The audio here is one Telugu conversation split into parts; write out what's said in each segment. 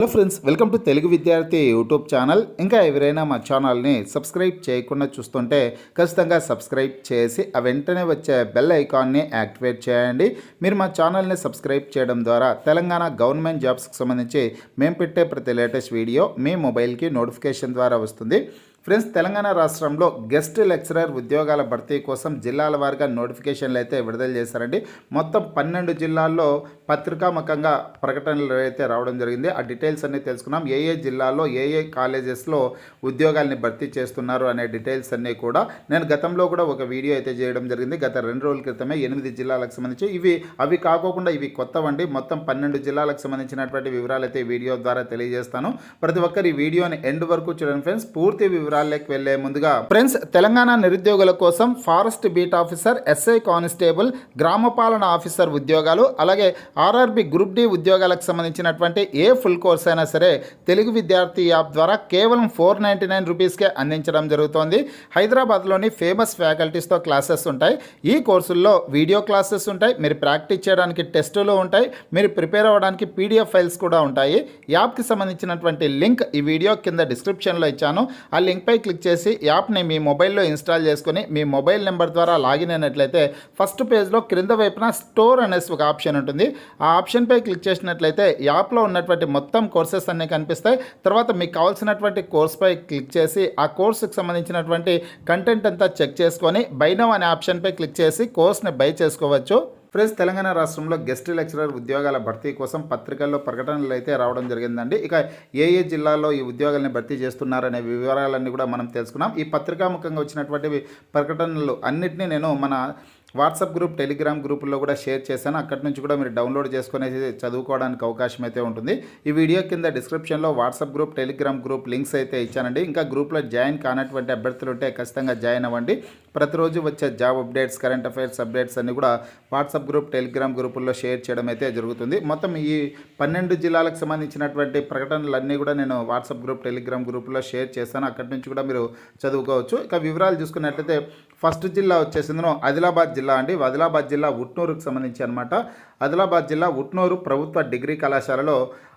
Hello friends, welcome to Telugu విద్యార్థి యూట్యూబ్ ఛానల్. ఇంకా ఎవరైనా మా ఛానల్ని సబ్స్క్రైబ్ చేయకుండా చూస్తుంటే ఖచ్చితంగా సబ్స్క్రైబ్ చేసి ఆ వెంటనే వచ్చే బెల్ ఐకాన్ని యాక్టివేట్ చేయండి. మీరు మా ఛానల్ని సబ్స్క్రైబ్ చేయడం ద్వారా తెలంగాణ గవర్నమెంట్ జాబ్స్కి సంబంధించి మేము పెట్టే ప్రతి లేటెస్ట్ వీడియో మీ మొబైల్కి నోటిఫికేషన్ ద్వారా వస్తుంది. ఫ్రెండ్స్, తెలంగాణ రాష్ట్రంలో గెస్ట్ లెక్చరర్ ఉద్యోగాల భర్తీ కోసం జిల్లాల వారీగా నోటిఫికేషన్లు అయితే విడుదల చేశారండి. మొత్తం 12 జిల్లాల్లో పత్రికాముఖంగా ప్రకటనలు అయితే రావడం జరిగింది. ఆ డీటెయిల్స్ అన్నీ తెలుసుకున్నాం. ఏ జిల్లాల్లో ఏ కాలేజెస్లో ఉద్యోగాల్ని భర్తీ చేస్తున్నారు అనే డీటెయిల్స్ అన్నీ కూడా నేను గతంలో కూడా ఒక వీడియో అయితే చేయడం జరిగింది. గత 2 రోజుల క్రితమే 8 జిల్లాలకు సంబంధించి అవి కాకోకుండా ఇవి కొత్తవండి. మొత్తం 12 జిల్లాలకు సంబంధించినటువంటి వివరాలు అయితే వీడియో ద్వారా తెలియజేస్తాను. ప్రతి ఒక్కరు ఈ వీడియోని ఎండ్ వరకు చూడండి ఫ్రెండ్స్. పూర్తి వివరాల్లోకి వెళ్లే ముందుగా ఫ్రెండ్స్, తెలంగాణ నిరుద్యోగుల కోసం forest beat officer, SI constable, గ్రామపాలన ఆఫీసర్ ఉద్యోగాలు, అలాగే ఆర్ఆర్బి గ్రూప్ డి ఉద్యోగాలకు సంబంధించినటువంటి ఏ ఫుల్ కోర్స్ అయినా సరే తెలుగు విద్యార్థి యాప్ ద్వారా కేవలం 499 రూపీస్కే అందించడం జరుగుతోంది. హైదరాబాద్లోని ఫేమస్ ఫ్యాకల్టీస్తో క్లాసెస్ ఉంటాయి. ఈ కోర్సుల్లో వీడియో క్లాసెస్ ఉంటాయి. మీరు ప్రాక్టీస్ చేయడానికి టెస్టులు ఉంటాయి. మీరు ప్రిపేర్ అవ్వడానికి పీడిఎఫ్ ఫైల్స్ కూడా ఉంటాయి. యాప్కి సంబంధించినటువంటి లింక్ ఈ వీడియో కింద డిస్క్రిప్షన్లో ఇచ్చాను. ఆ లింక్పై క్లిక్ చేసి యాప్ని మీ మొబైల్లో ఇన్స్టాల్ చేసుకుని మీ మొబైల్ నెంబర్ ద్వారా లాగిన్ అయినట్లయితే ఫస్ట్ పేజ్లో క్రింద వైపున స్టోర్ అనేసి ఒక ఆప్షన్ ఉంటుంది. ఆ ఆప్షన్పై క్లిక్ చేసినట్లయితే యాప్లో ఉన్నటువంటి మొత్తం కోర్సెస్ అన్నీ కనిపిస్తాయి. తర్వాత మీకు కావాల్సినటువంటి కోర్స్పై క్లిక్ చేసి ఆ కోర్సుకు సంబంధించినటువంటి కంటెంట్ అంతా చెక్ చేసుకొని బై నౌ అనే ఆప్షన్పై క్లిక్ చేసి కోర్స్ని బై చేసుకోవచ్చు. ఫ్రెండ్స్, తెలంగాణ రాష్ట్రంలో గెస్ట్ లెక్చరర్ ఉద్యోగాల భర్తీ కోసం పత్రికల్లో ప్రకటనలు అయితే రావడం జరిగిందండి. ఇక ఏ జిల్లాల్లో ఈ ఉద్యోగాలను భర్తీ చేస్తున్నారనే వివరాలన్నీ కూడా మనం తెలుసుకున్నాం. ఈ పత్రికాముఖంగా వచ్చినటువంటి ప్రకటనలు అన్నింటినీ నేను మన వాట్సాప్ గ్రూప్, టెలిగ్రామ్ గ్రూపుల్లో కూడా షేర్ చేశాను. అక్కడి నుంచి కూడా మీరు డౌన్లోడ్ చేసుకుని చదువుకోవడానికి అవకాశం అయితే ఉంటుంది. ఈ వీడియో కింద డిస్క్రిప్షన్లో WhatsApp group, Telegram group links అయితే ఇచ్చానండి. ఇంకా గ్రూప్లో జాయిన్ కానటువంటి అభ్యర్థులు ఉంటే ఖచ్చితంగా జాయిన్ అవ్వండి. ప్రతిరోజు వచ్చే job updates, current affairs updates అన్నీ కూడా వాట్సాప్ గ్రూప్, టెలిగ్రామ్ గ్రూపుల్లో షేర్ చేయడం అయితే జరుగుతుంది. మొత్తం ఈ 12 జిల్లాలకు సంబంధించినటువంటి ప్రకటనలన్నీ కూడా నేను వాట్సాప్ గ్రూప్, టెలిగ్రామ్ గ్రూపుల్లో షేర్ చేశాను. అక్కడి నుంచి కూడా మీరు చదువుకోవచ్చు. ఇక వివరాలు చూసుకున్నట్లయితే ఫస్ట్ జిల్లా వచ్చేసిందో ఆదిలాబాద్ జిల్లా అండి. ఆదిలాబాద్ జిల్లా ఉట్నూరుకు సంబంధించి అనమాట. ఆదిలాబాద్ జిల్లా ఉట్నూరు ప్రభుత్వ డిగ్రీ కళాశాలలో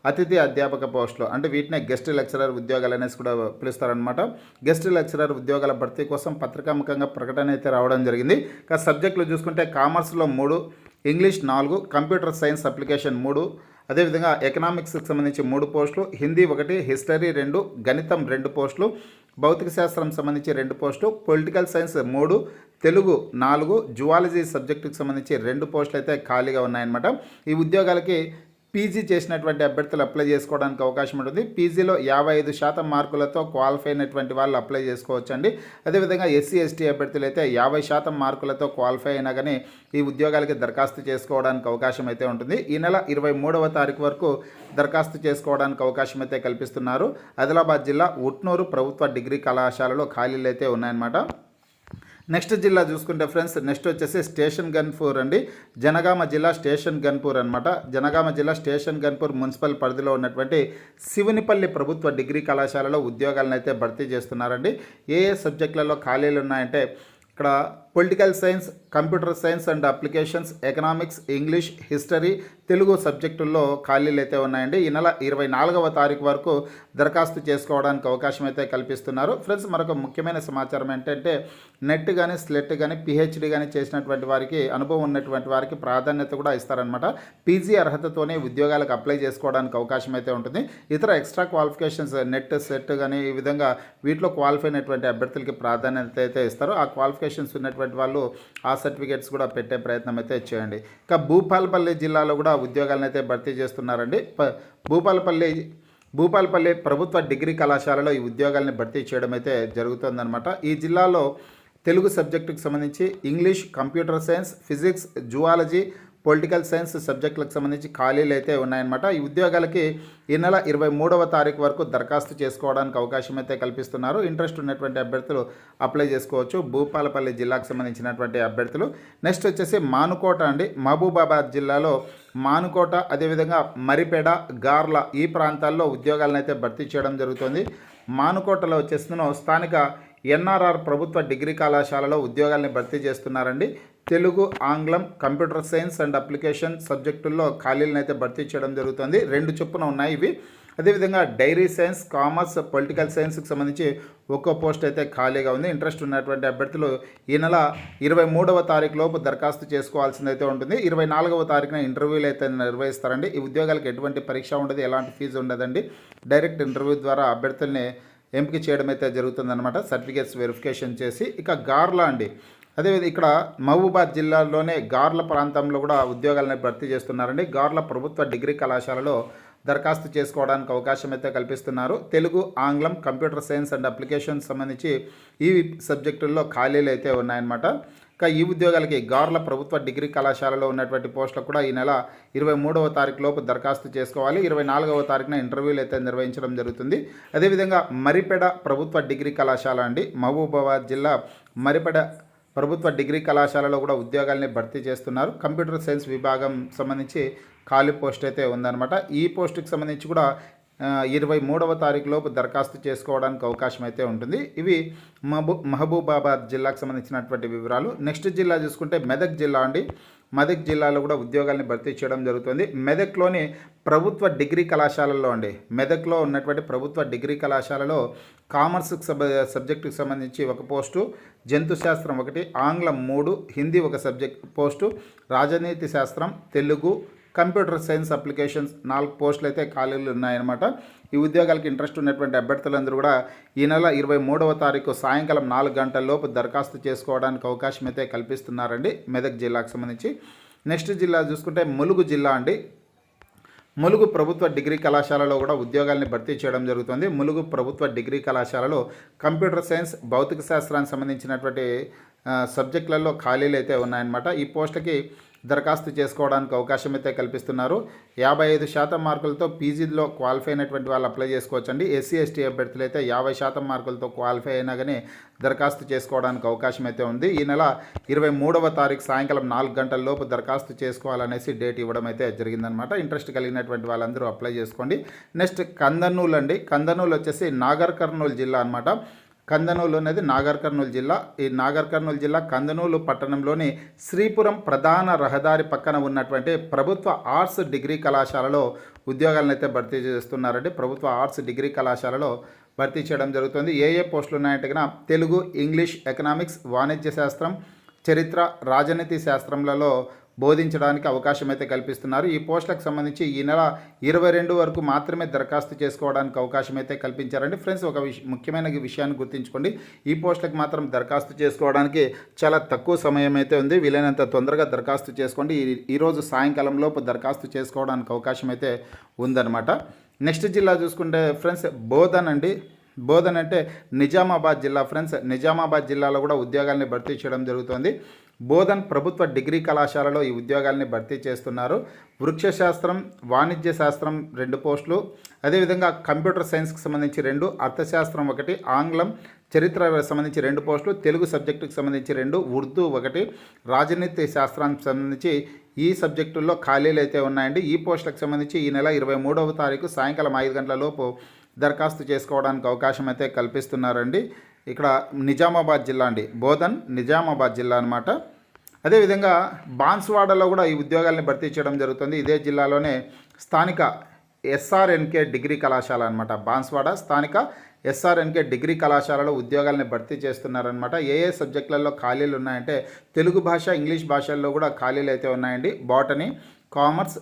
అతిథి అధ్యాపక పోస్టులు, అంటే వీటినే గెస్ట్ లెక్చరర్ ఉద్యోగాలు అనేసి కూడా పిలుస్తారనమాట. గెస్ట్ లెక్చరర్ ఉద్యోగాల భర్తీ కోసం పత్రికాముఖంగా ప్రకటన అయితే రావడం జరిగింది. ఇక సబ్జెక్టులు చూసుకుంటే కామర్స్లో 3, ఇంగ్లీష్ 4, కంప్యూటర్ సైన్స్ అప్లికేషన్ 3, అదేవిధంగా ఎకనామిక్స్కి సంబంధించి 3 పోస్టులు, హిందీ 1, హిస్టరీ 2, గణితం 2 పోస్టులు, భౌతిక శాస్త్రం సంబంధించి 2 పోస్టులు, పొలిటికల్ సైన్స్ 3, తెలుగు 4, జువాలజీ సబ్జెక్టుకి సంబంధించి 2 పోస్టులు అయితే ఖాళీగా ఉన్నాయన్నమాట. ఈ ఉద్యోగాలకి పీజీ చేసినటువంటి అభ్యర్థులు అప్లై చేసుకోవడానికి అవకాశం ఉంటుంది. పీజీలో 55% మార్కులతో క్వాలిఫై అయినటువంటి వాళ్ళు అప్లై చేసుకోవచ్చండి. అదేవిధంగా ఎస్సీ ఎస్టీ అభ్యర్థులు అయితే 50% మార్కులతో క్వాలిఫై అయినా కానీ ఈ ఉద్యోగాలకి దరఖాస్తు చేసుకోవడానికి అవకాశం అయితే ఉంటుంది. ఈ నెల 23వ తారీఖు వరకు దరఖాస్తు చేసుకోవడానికి అవకాశం అయితే కల్పిస్తున్నారు. ఆదిలాబాద్ జిల్లా ఉట్నూరు ప్రభుత్వ డిగ్రీ కళాశాలలో ఖాళీలు అయితే ఉన్నాయన్నమాట. నెక్స్ట్ జిల్లా చూసుకుంటే ఫ్రెండ్స్, నెక్స్ట్ వచ్చేసి స్టేషన్ గన్పూర్ అండి. జనగామ జిల్లా స్టేషన్ గన్పూర్ అనమాట. జనగామ జిల్లా స్టేషన్ గన్పూర్ మున్సిపల్ పరిధిలో ఉన్నటువంటి శివునిపల్లి ప్రభుత్వ డిగ్రీ కళాశాలలో ఉద్యోగాలను అయితే భర్తీ చేస్తున్నారండి. ఏ సబ్జెక్టులలో ఖాళీలు ఉన్నాయంటే ఇక్కడ political science, computer science and applications, economics, English, history, Telugu సబ్జెక్టుల్లో ఖాళీలు అయితే ఉన్నాయండి. ఈ నెల 24వ తారీఖు వరకు దరఖాస్తు చేసుకోవడానికి అవకాశం అయితే కల్పిస్తున్నారు. ఫ్రెండ్స్, మరొక ముఖ్యమైన సమాచారం ఏంటంటే నెట్ కానీ, స్లెట్ కానీ, పిహెచ్డి కానీ చేసినటువంటి వారికి, అనుభవం ఉన్నటువంటి వారికి ప్రాధాన్యత కూడా ఇస్తారనమాట. పీజీ అర్హతతోనే ఉద్యోగాలకు అప్లై చేసుకోవడానికి అవకాశం అయితే ఉంటుంది. ఇతర ఎక్స్ట్రా క్వాలిఫికేషన్స్, నెట్, సెట్ కానీ ఈ విధంగా వీటిలో క్వాలిఫై అయినటువంటి అభ్యర్థులకి ప్రాధాన్యత అయితే ఇస్తారు. ఆ క్వాలిఫికేషన్స్ ఉన్నటువంటి వాళ్ళు ఆ సర్టిఫికేట్స్ కూడా పెట్టే ప్రయత్నం అయితే చేయండి. ఇక భూపాలపల్లి జిల్లాలో కూడా ఉద్యోగాలను అయితే భర్తీ చేస్తున్నారండి. భూపాలపల్లి ప్రభుత్వ డిగ్రీ కళాశాలలో ఈ ఉద్యోగాలను భర్తీ చేయడం అయితే జరుగుతుందన్నమాట. ఈ జిల్లాలో తెలుగు సబ్జెక్టుకు సంబంధించి English, computer science, physics, zoology, political science సబ్జెక్టులకు సంబంధించి ఖాళీలు అయితే ఉన్నాయన్నమాట. ఈ ఉద్యోగాలకి ఈ నెల 23వ తారీఖు వరకు దరఖాస్తు చేసుకోవడానికి అవకాశం అయితే కల్పిస్తున్నారు. ఇంట్రెస్ట్ ఉన్నటువంటి అభ్యర్థులు అప్లై చేసుకోవచ్చు, భూపాలపల్లి జిల్లాకు సంబంధించినటువంటి అభ్యర్థులు. నెక్స్ట్ వచ్చేసి మానుకోట అండి. మహబూబాబాద్ జిల్లాలో మానుకోట, అదేవిధంగా మరిపేడ, గార్ల ఈ ప్రాంతాల్లో ఉద్యోగాలను అయితే భర్తీ చేయడం జరుగుతుంది. మానుకోటలో వచ్చేసిన స్థానిక ఎన్ఆర్ఆర్ ప్రభుత్వ డిగ్రీ కళాశాలలో ఉద్యోగాల్ని భర్తీ చేస్తున్నారండి. తెలుగు, ఆంగ్లం, కంప్యూటర్ సైన్స్ అండ్ అప్లికేషన్ సబ్జెక్టుల్లో ఖాళీలను అయితే భర్తీ చేయడం జరుగుతుంది. 2 చొప్పున ఉన్నాయి ఇవి. అదేవిధంగా డైరీ సైన్స్, కామర్స్, పొలిటికల్ సైన్స్కి సంబంధించి ఒక్కో పోస్ట్ అయితే ఖాళీగా ఉంది. ఇంట్రెస్ట్ ఉన్నటువంటి అభ్యర్థులు ఈ నెల 23వ తారీఖు లోపు దరఖాస్తు చేసుకోవాల్సిందైతే ఉంటుంది. 24వ తారీఖున ఇంటర్వ్యూలు అయితే నిర్వహిస్తారండి. ఈ ఉద్యోగాలకు ఎటువంటి పరీక్ష ఉండదు, ఎలాంటి ఫీజు ఉండదండి. డైరెక్ట్ ఇంటర్వ్యూ ద్వారా అభ్యర్థుల్ని ఎంపిక చేయడం అయితే జరుగుతుందన్నమాట, సర్టిఫికేట్స్ వెరిఫికేషన్ చేసి. ఇక గార్లా అండి, అదేవిధంగా ఇక్కడ మహబూబాద్ జిల్లాలోనే గార్ల ప్రాంతంలో కూడా ఉద్యోగాలను భర్తీ చేస్తున్నారండి. గార్ల ప్రభుత్వ డిగ్రీ కళాశాలలో దరఖాస్తు చేసుకోవడానికి అవకాశం అయితే కల్పిస్తున్నారు. తెలుగు, ఆంగ్లం, కంప్యూటర్ సైన్స్ అండ్ అప్లికేషన్స్ సంబంధించి ఈ సబ్జెక్టుల్లో ఖాళీలు అయితే ఉన్నాయన్నమాట. ఇంకా ఈ ఉద్యోగాలకి గార్ల ప్రభుత్వ డిగ్రీ కళాశాలలో ఉన్నటువంటి పోస్టులకు కూడా ఈ నెల 23వ తారీఖు లోపు దరఖాస్తు చేసుకోవాలి. 24వ తారీఖున ఇంటర్వ్యూలు అయితే నిర్వహించడం జరుగుతుంది. అదేవిధంగా మరిపెడ ప్రభుత్వ డిగ్రీ కళాశాల అండి, మహబూబాబాద్ జిల్లా మరిపెడ ప్రభుత్వ డిగ్రీ కళాశాలలో కూడా ఉద్యోగాల్ని భర్తీ చేస్తున్నారు. కంప్యూటర్ సైన్స్ విభాగం సంబంధించి ఖాళీ పోస్ట్ అయితే ఉందన్నమాట. ఈ పోస్టుకి సంబంధించి కూడా 23వ తారీఖు లోపు దరఖాస్తు చేసుకోవడానికి అవకాశం అయితే ఉంటుంది. ఇవి మహబూబాబాద్ జిల్లాకు సంబంధించినటువంటి వివరాలు. నెక్స్ట్ జిల్లా చూసుకుంటే మెదక్ జిల్లా అండి. మెదక్ జిల్లాలో కూడా ఉద్యోగాల్ని భర్తీ చేయడం జరుగుతుంది. మెదక్లోని ప్రభుత్వ డిగ్రీ కళాశాలల్లో అండి, మెదక్లో ఉన్నటువంటి ప్రభుత్వ డిగ్రీ కళాశాలలో కామర్స్ సబ్జెక్టుకి సంబంధించి ఒక పోస్టు, జంతు శాస్త్రం ఒకటి, ఆంగ్లం 3, హిందీ ఒక సబ్జెక్ట్ పోస్టు, రాజనీతి శాస్త్రం, తెలుగు, కంప్యూటర్ సైన్స్ అప్లికేషన్స్ 4 పోస్టులు అయితే ఖాళీలు ఉన్నాయన్నమాట. ఈ ఉద్యోగాలకు ఇంట్రెస్ట్ ఉన్నటువంటి అభ్యర్థులందరూ కూడా ఈ నెల 23వ తారీఖు సాయంకాలం 4 గంటల లోపు దరఖాస్తు చేసుకోవడానికి అవకాశం అయితే కల్పిస్తున్నారండి మెదక్ జిల్లాకు సంబంధించి. నెక్స్ట్ జిల్లా చూసుకుంటే ములుగు జిల్లా అండి. ములుగు ప్రభుత్వ డిగ్రీ కళాశాలలో కూడా ఉద్యోగాల్ని భర్తీ చేయడం జరుగుతుంది. ములుగు ప్రభుత్వ డిగ్రీ కళాశాలలో కంప్యూటర్ సైన్స్, భౌతిక శాస్త్రానికి సంబంధించినటువంటి సబ్జెక్టులలో ఖాళీలు అయితే ఉన్నాయన్నమాట. ఈ పోస్టులకి దరఖాస్తు చేసుకోవడానికి అవకాశం అయితే కల్పిస్తున్నారు. 55% మార్కులతో పీజీలో క్వాలిఫై అయినటువంటి వాళ్ళు అప్లై చేసుకోవచ్చండి. ఎస్సీ ఎస్టీ అభ్యర్థులు అయితే 50% మార్కులతో క్వాలిఫై అయినా కానీ దరఖాస్తు చేసుకోవడానికి అవకాశం అయితే ఉంది. ఈ నెల 23వ తారీఖు సాయంకాలం 4 గంటల లోపు దరఖాస్తు చేసుకోవాలనేసి డేట్ ఇవ్వడం అయితే జరిగిందనమాట. ఇంట్రెస్ట్ కలిగినటువంటి వాళ్ళందరూ అప్లై చేసుకోండి. నెక్స్ట్ కందనూలు అండి. కందనూలు వచ్చేసి నాగర్ కర్నూలు జిల్లా అనమాట. కందనూలు అనేది నాగర్ కర్నూలు జిల్లా. ఈ నాగర్ కర్నూలు జిల్లా కందనూలు పట్టణంలోని శ్రీపురం ప్రధాన రహదారి పక్కన ఉన్నటువంటి ప్రభుత్వ ఆర్ట్స్ డిగ్రీ కళాశాలలో ఉద్యోగాలను అయితే భర్తీ చేస్తున్నారండి. ప్రభుత్వ ఆర్ట్స్ డిగ్రీ కళాశాలలో భర్తీ చేయడం జరుగుతుంది. ఏ పోస్టులు ఉన్నాయంటే కన్నా తెలుగు, ఇంగ్లీష్, ఎకనామిక్స్, వాణిజ్య శాస్త్రం, చరిత్ర, రాజనీతి శాస్త్రంలలో బోధించడానికి అవకాశం అయితే కల్పిస్తున్నారు. ఈ పోస్టులకు సంబంధించి ఈ నెల 22 వరకు మాత్రమే దరఖాస్తు చేసుకోవడానికి అవకాశం అయితే కల్పించారండి. ఫ్రెండ్స్, ఒక ముఖ్యమైన విషయాన్ని గుర్తుంచుకోండి. ఈ పోస్టులకు మాత్రం దరఖాస్తు చేసుకోవడానికి చాలా తక్కువ సమయం అయితే ఉంది. వీలైనంత తొందరగా దరఖాస్తు చేసుకోండి. ఈరోజు సాయంకాలం లోపు దరఖాస్తు చేసుకోవడానికి అవకాశం అయితే ఉందన్నమాట. నెక్స్ట్ జిల్లా చూసుకుంటే ఫ్రెండ్స్ బోధన్ అండి. బోధన్ అంటే నిజామాబాద్ జిల్లా. ఫ్రెండ్స్, నిజామాబాద్ జిల్లాలో కూడా ఉద్యోగాల్ని భర్తీ చేయడం జరుగుతుంది. బోధన్ ప్రభుత్వ డిగ్రీ కళాశాలలో ఈ ఉద్యోగాల్ని భర్తీ చేస్తున్నారు. వృక్షశాస్త్రం, వాణిజ్య శాస్త్రం 2 పోస్టులు, అదేవిధంగా కంప్యూటర్ సైన్స్కి సంబంధించి 2, అర్థశాస్త్రం 1, ఆంగ్లం, చరిత్ర సంబంధించి 2 పోస్టులు, తెలుగు సబ్జెక్టుకి సంబంధించి 2, ఉర్దూ 1, రాజనీతి శాస్త్రానికి సంబంధించి ఈ సబ్జెక్టుల్లో ఖాళీలు అయితే ఉన్నాయండి. ఈ పోస్టులకు సంబంధించి ఈ నెల 23వ తారీఖు సాయంకాలం 5 గంటల లోపు దరఖాస్తు చేసుకోవడానికి అవకాశం అయితే కల్పిస్తున్నారండి. ఇక్కడ నిజామాబాద్ జిల్లా అండి. బోధన్ నిజామాబాద్ జిల్లా అనమాట. అదేవిధంగా బాన్స్వాడలో కూడా ఈ ఉద్యోగాల్ని భర్తీ చేయడం జరుగుతుంది. ఇదే జిల్లాలోనే స్థానిక ఎస్ఆర్ఎన్కే డిగ్రీ కళాశాల అనమాట. బాన్స్వాడ స్థానిక ఎస్ఆర్ఎన్కే డిగ్రీ కళాశాలలో ఉద్యోగాల్ని భర్తీ చేస్తున్నారనమాట. ఏ సబ్జెక్టులలో ఖాళీలు ఉన్నాయంటే తెలుగు భాష, ఇంగ్లీష్ భాషల్లో కూడా ఖాళీలు అయితే ఉన్నాయండి. Botany, commerce,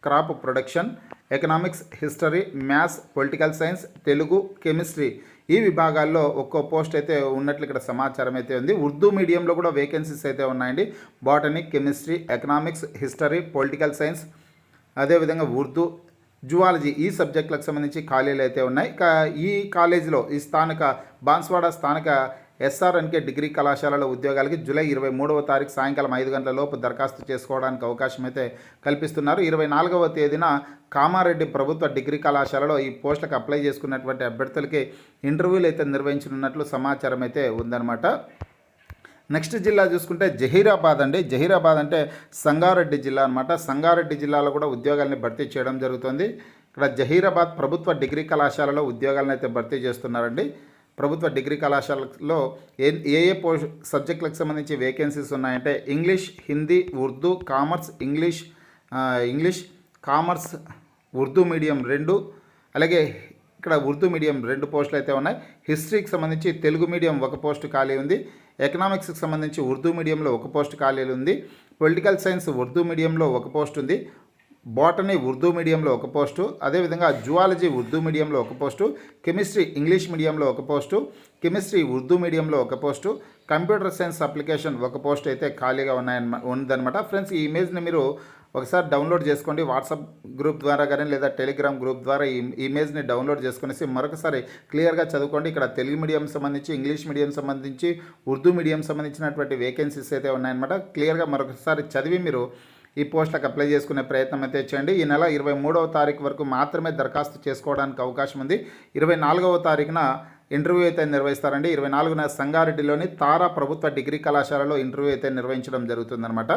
crop production, economics, history, maths, political science, Telugu, chemistry ఈ విభాగాల్లో ఒక్కో పోస్ట్ అయితే ఉన్నట్లు ఇక్కడ సమాచారం అయితే ఉంది. ఉర్దూ మీడియంలో కూడా వేకెన్సీస్ అయితే ఉన్నాయండి. Botany, chemistry, economics, history, political science, అదేవిధంగా ఉర్దూ, జువాలజీ ఈ సబ్జెక్టులకు సంబంధించి ఖాళీలు అయితే ఉన్నాయి. ఈ కాలేజీలో ఈ స్థానిక బాన్స్వాడ స్థానిక ఎస్ఆర్ఎన్కే డిగ్రీ కళాశాలలో ఉద్యోగాలకి జూలై 23వ తారీఖు సాయంకాలం 5 గంటల లోపు దరఖాస్తు చేసుకోవడానికి అవకాశం అయితే కల్పిస్తున్నారు. 24వ తేదీన కామారెడ్డి ప్రభుత్వ డిగ్రీ కళాశాలలో ఈ పోస్టులకు అప్లై చేసుకున్నటువంటి అభ్యర్థులకి ఇంటర్వ్యూలు అయితే నిర్వహించనున్నట్లు సమాచారం అయితే ఉందన్నమాట. నెక్స్ట్ జిల్లా చూసుకుంటే జహీరాబాద్ అండి. జహీరాబాద్ అంటే సంగారెడ్డి జిల్లా అనమాట. సంగారెడ్డి జిల్లాలో కూడా ఉద్యోగాల్ని భర్తీ చేయడం జరుగుతుంది. ఇక్కడ జహీరాబాద్ ప్రభుత్వ డిగ్రీ కళాశాలలో ఉద్యోగాలను అయితే భర్తీ చేస్తున్నారండి. ప్రభుత్వ డిగ్రీ కళాశాలలో ఏ సబ్జెక్టులకు సంబంధించి వేకెన్సీస్ ఉన్నాయంటే English, Hindi, Urdu, commerce, English, commerce, Urdu medium 2, అలాగే ఇక్కడ ఉర్దూ మీడియం 2 పోస్టులు అయితే ఉన్నాయి. హిస్టరీకి సంబంధించి తెలుగు మీడియం 1 పోస్టు ఖాళీ ఉంది. ఎకనామిక్స్కి సంబంధించి ఉర్దూ మీడియంలో 1 పోస్టు ఖాళీ ఉంది. పొలిటికల్ సైన్స్ ఉర్దూ మీడియంలో 1 పోస్ట్ ఉంది. బాటనీ ఉర్దూ మీడియంలో 1 పోస్టు, అదేవిధంగా జువాలజీ ఉర్దూ మీడియంలో 1 పోస్టు, కెమిస్ట్రీ ఇంగ్లీష్ మీడియంలో 1 పోస్టు, కెమిస్ట్రీ ఉర్దూ మీడియంలో 1 post, computer science application 1 post అయితే ఖాళీగా ఉందన్నమాట. ఫ్రెండ్స్, ఈ ఇమేజ్ని మీరు ఒకసారి డౌన్లోడ్ చేసుకోండి. వాట్సాప్ గ్రూప్ ద్వారా కానీ లేదా టెలిగ్రామ్ గ్రూప్ ద్వారా ఈ ఇమేజ్ని డౌన్లోడ్ చేసుకునేసి మరొకసారి క్లియర్గా చదువుకోండి. ఇక్కడ తెలుగు మీడియం సంబంధించి, ఇంగ్లీష్ మీడియం సంబంధించి, ఉర్దూ మీడియం సంబంధించినటువంటి వేకెన్సీస్ అయితే ఉన్నాయన్నమాట. క్లియర్గా మరొకసారి చదివి మీరు ఈ పోస్టులకు అప్లై చేసుకునే ప్రయత్నం అయితే చేయండి. ఈ నెల 23వ తారీఖు వరకు మాత్రమే దరఖాస్తు చేసుకోవడానికి అవకాశం ఉంది. 24వ తారీఖున ఇంటర్వ్యూ అయితే నిర్వహిస్తారండి. 24న సంగారెడ్డిలోని తారా ప్రభుత్వ డిగ్రీ కళాశాలలో ఇంటర్వ్యూ అయితే నిర్వహించడం జరుగుతుందన్నమాట.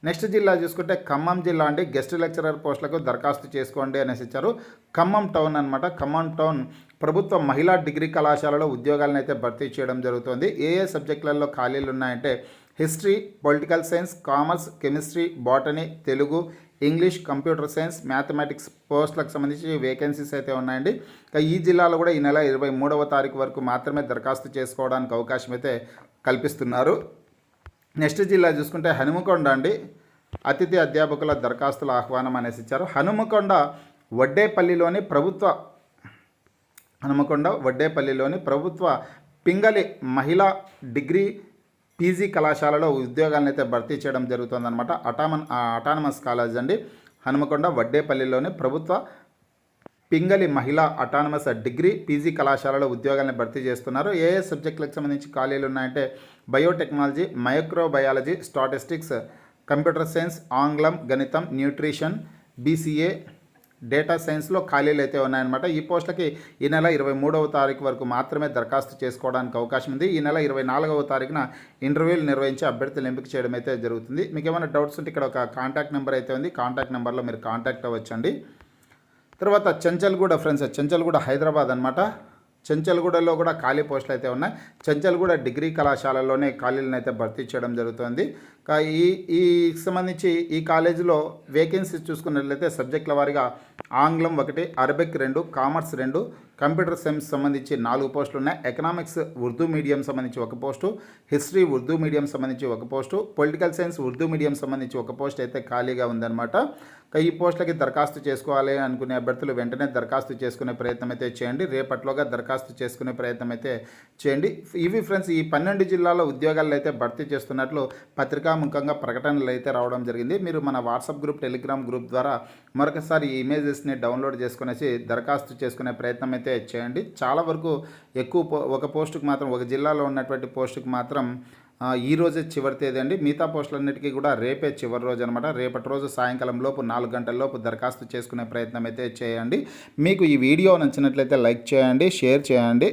నెక్స్ట్ జిల్లా చూసుకుంటే ఖమ్మం జిల్లా అండి. గెస్ట్ లెక్చరర్ పోస్టులకు దరఖాస్తు చేసుకోండి అనేసి ఇచ్చారు. ఖమ్మం టౌన్ అనమాట. ఖమ్మం టౌన్ ప్రభుత్వ మహిళా డిగ్రీ కళాశాలలో ఉద్యోగాలను అయితే భర్తీ చేయడం జరుగుతుంది. ఏ సబ్జెక్టులలో ఖాళీలు ఉన్నాయంటే history, political science, commerce, chemistry, botany, Telugu, English, computer science, mathematics పోస్టులకు సంబంధించి వేకెన్సీస్ అయితే ఉన్నాయండి. ఈ జిల్లాలో కూడా ఈ నెల 23వ తారీఖు వరకు మాత్రమే దరఖాస్తు చేసుకోవడానికి అవకాశం అయితే కల్పిస్తున్నారు. నెక్స్ట్ జిల్లా చూసుకుంటే హనుమకొండ అండి. అతిథి అధ్యాపకుల దరఖాస్తుల ఆహ్వానం అనేసి ఇచ్చారు. హనుమకొండ వడ్డేపల్లిలోని ప్రభుత్వ పింగళి మహిళా డిగ్రీ పీజీ కళాశాలలో ఉద్యోగాలను అయితే భర్తీ చేయడం జరుగుతుందన్నమాట. అటానమస్ కాలేజ్ అండి. హనుమకొండ వడ్డేపల్లిలోని ప్రభుత్వ పింగళి మహిళా అటానమస్ డిగ్రీ పీజీ కళాశాలలో ఉద్యోగాలను భర్తీ చేస్తున్నారు. ఏ సబ్జెక్టులకు సంబంధించి ఖాళీలు ఉన్నాయంటే biotechnology, microbiology, statistics, computer science, ఆంగ్లం, గణితం, న్యూట్రిషన్, బీసీఏ, డేటా సైన్స్లో ఖాళీలు అయితే ఉన్నాయన్నమాట. ఈ పోస్టులకి ఈ నెల 23వ తారీఖు వరకు మాత్రమే దరఖాస్తు చేసుకోవడానికి అవకాశం ఉంది. ఈ నెల 24వ తారీఖున ఇంటర్వ్యూలు నిర్వహించి అభ్యర్థులు ఎంపిక చేయడం అయితే జరుగుతుంది. మీకు ఏమైనా డౌట్స్ ఉంటే ఇక్కడ ఒక కాంటాక్ట్ నెంబర్ అయితే ఉంది. కాంటాక్ట్ నెంబర్లో మీరు కాంటాక్ట్ అవ్వచ్చండి. తర్వాత చెంచల్గూడ ఫ్రెండ్స్, చెంచల్గూడ హైదరాబాద్ అనమాట. చెంచల్గూడలో కూడా ఖాళీ పోస్టులు అయితే ఉన్నాయి. చెంచల్గూడ డిగ్రీ కళాశాలలోనే ఖాళీలను అయితే భర్తీ చేయడం జరుగుతుంది. ఈ సంబంధించి ఈ కాలేజీలో వేకెన్సీస్ చూసుకున్నట్లయితే సబ్జెక్టుల వారీగా ఆంగ్లం 1, అరబిక్ 2, కామర్స్ 2, కంప్యూటర్ సైన్స్ సంబంధించి 4 పోస్టులు ఉన్నాయి. ఎకనామిక్స్ ఉర్దూ మీడియం సంబంధించి 1 పోస్టు, హిస్టరీ ఉర్దూ మీడియం సంబంధించి 1 post, political science Urdu medium సంబంధించి 1 పోస్ట్ అయితే ఖాళీగా ఉందన్నమాట. ఈ పోస్టులకి దరఖాస్తు చేసుకోవాలి అనుకునే అభ్యర్థులు వెంటనే దరఖాస్తు చేసుకునే ప్రయత్నం అయితే చేయండి. రేపట్లోగా దరఖాస్తు చేసుకునే ప్రయత్నం అయితే చేయండి. ఇవి ఫ్రెండ్స్, ఈ 12 జిల్లాల్లో ఉద్యోగాలు అయితే భర్తీ చేస్తున్నట్లు పత్రికాముఖంగా ప్రకటనలు అయితే రావడం జరిగింది. మీరు మన వాట్సాప్ గ్రూప్, టెలిగ్రామ్ గ్రూప్ ద్వారా మరొకసారి ఈ ఇమేజెస్ని డౌన్లోడ్ చేసుకునేసి దరఖాస్తు చేసుకునే ప్రయత్నం అయితే చేయండి. చాలా వరకు ఒక పోస్టుకు మాత్రం, ఒక జిల్లాలో ఉన్నటువంటి పోస్టుకు మాత్రం ఈ రోజే చివరి తేదీ అండి. మిగతా పోస్టులన్నిటికీ కూడా రేపే చివరి రోజు అనమాట. రేపటి రోజు సాయంకాలం లోపు 4 గంటల లోపు దరఖాస్తు చేసుకునే ప్రయత్నం అయితే చేయండి. మీకు ఈ వీడియో నచ్చినట్లయితే లైక్ చేయండి, షేర్ చేయండి.